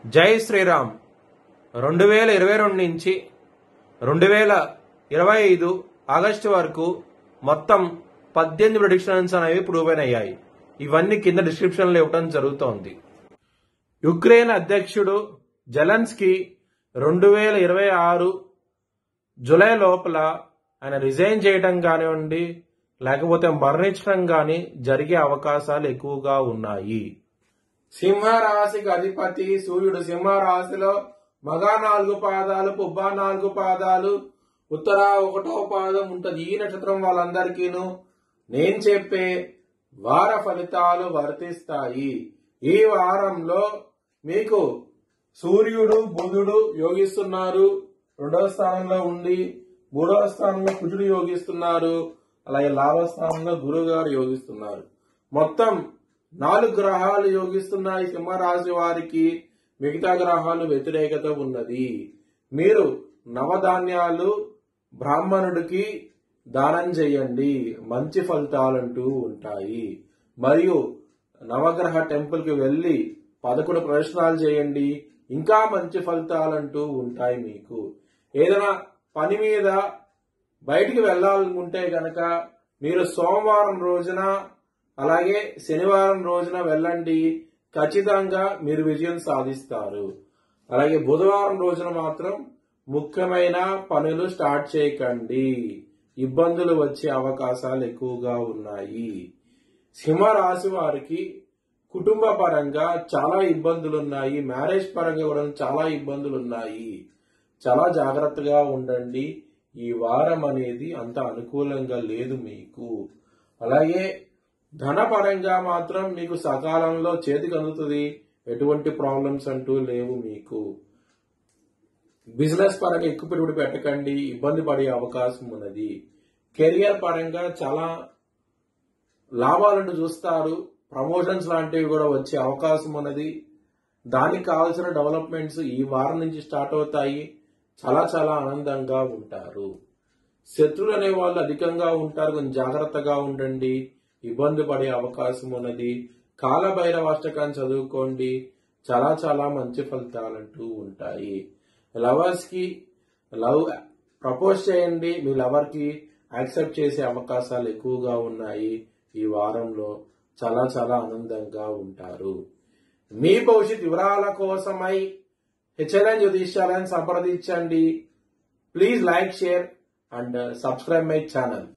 జై శ్రీరామ్. 2022 నుంచి 2025 ఆగస్టు వరకు మొత్తం 18 ప్రెడిక్షన్స్ అనేవి ప్రూవ్ అయ్యాయి. ఇవన్నీ కింద డిస్క్రిప్షన్లో ఇవ్వడం జరుగుతోంది. యుక్రెయిన్ అధ్యక్షుడు జెలెన్స్కీ 2026 జూలై లోపల ఆయన రిజైన్ చేయడం కానివ్వండి, లేకపోతే మరణించడం కానీ జరిగే అవకాశాలు ఎక్కువగా ఉన్నాయి. సింహరాశికి అధిపతి సూర్యుడు. సింహరాశిలో మగ 4 పాదాలు, పుబ్బ 4 పాదాలు, ఉత్తర 1వ పాదం ఉంటది. ఈ నక్షత్రం వాళ్ళందరికీను నేను చెప్పే వార ఫలితాలు వర్తిస్తాయి. ఈ వారంలో మీకు సూర్యుడు బుధుడు యోగిస్తున్నారు, 2వ స్థానంలో ఉండి 3వ స్థానంలో కుజుడు యోగిస్తున్నారు, అలాగే లాభస్థానంలో గురువు గారు యోగిస్తున్నారు. మొత్తం 4 గ్రహాలు యోగిస్తున్నాయి సింహరాశి వారికి. మిగతా గ్రహాలు వ్యతిరేకత ఉన్నది. మీరు నవధాన్యాలు బ్రాహ్మణుడికి దానం చేయండి, మంచి ఫలితాలంటూ ఉంటాయి. మరియు నవగ్రహ టెంపుల్ కి వెళ్లి 11 ప్రదర్శనలు చేయండి, ఇంకా మంచి ఫలితాలంటూ ఉంటాయి. మీకు ఏదైనా పని మీద బయటికి వెళ్లాలనుకుంటే గనక మీరు సోమవారం రోజున అలాగే శనివారం రోజున వెళ్ళండి, ఖచ్చితంగా మీరు విజయం సాధిస్తారు. అలాగే బుధవారం రోజున మాత్రం ముఖ్యమైన పనులు స్టార్ట్ చేయకండి, ఇబ్బందులు వచ్చే అవకాశాలు ఎక్కువగా ఉన్నాయి. సింహరాశి వారికి కుటుంబ పరంగా చాలా ఇబ్బందులు ఉన్నాయి, మ్యారేజ్ పరంగా కూడా చాలా ఇబ్బందులు ఉన్నాయి. చాలా జాగ్రత్తగా ఉండండి. ఈ వారం అనేది అంత అనుకూలంగా లేదు మీకు. అలాగే ధనపరంగా మాత్రం మీకు సకాలంలో చేతికి అందుతుంది, ఎటువంటి ప్రాబ్లమ్స్ అంటూ లేవు మీకు. బిజినెస్ పరంగా ఎక్కువ పెట్టుబడి పెట్టకండి, ఇబ్బంది పడే అవకాశం ఉన్నది. కెరియర్ పరంగా చాలా లాభాలను చూస్తారు, ప్రమోషన్స్ లాంటివి కూడా వచ్చే అవకాశం ఉన్నది. దానికి కావాల్సిన డెవలప్మెంట్స్ ఈ వారం నుంచి స్టార్ట్ అవుతాయి. చాలా చాలా ఆనందంగా ఉంటారు. శత్రువులు అనే వాళ్ళు అధికంగా ఉంటారు, కొంచెం జాగ్రత్తగా ఉండండి, ఇబ్బంది పడే అవకాశం ఉన్నది. కాలభైరవాష్టకాన్ని చదువుకోండి, చాలా చాలా మంచి ఫలితాలంటూ ఉంటాయి. లవర్స్ కి లవ్ ప్రపోజ్ చేయండి, మీ లవర్ కి యాక్సెప్ట్ చేసే అవకాశాలు ఎక్కువగా ఉన్నాయి. ఈ వారంలో చాలా చాలా ఆనందంగా ఉంటారు. మీ భవిష్యత్ వివరాల కోసమై హెచ్ఎల్ఎన్ జ్యోతిష్యాలను సంప్రదించండి. Please like, share and subscribe my channel.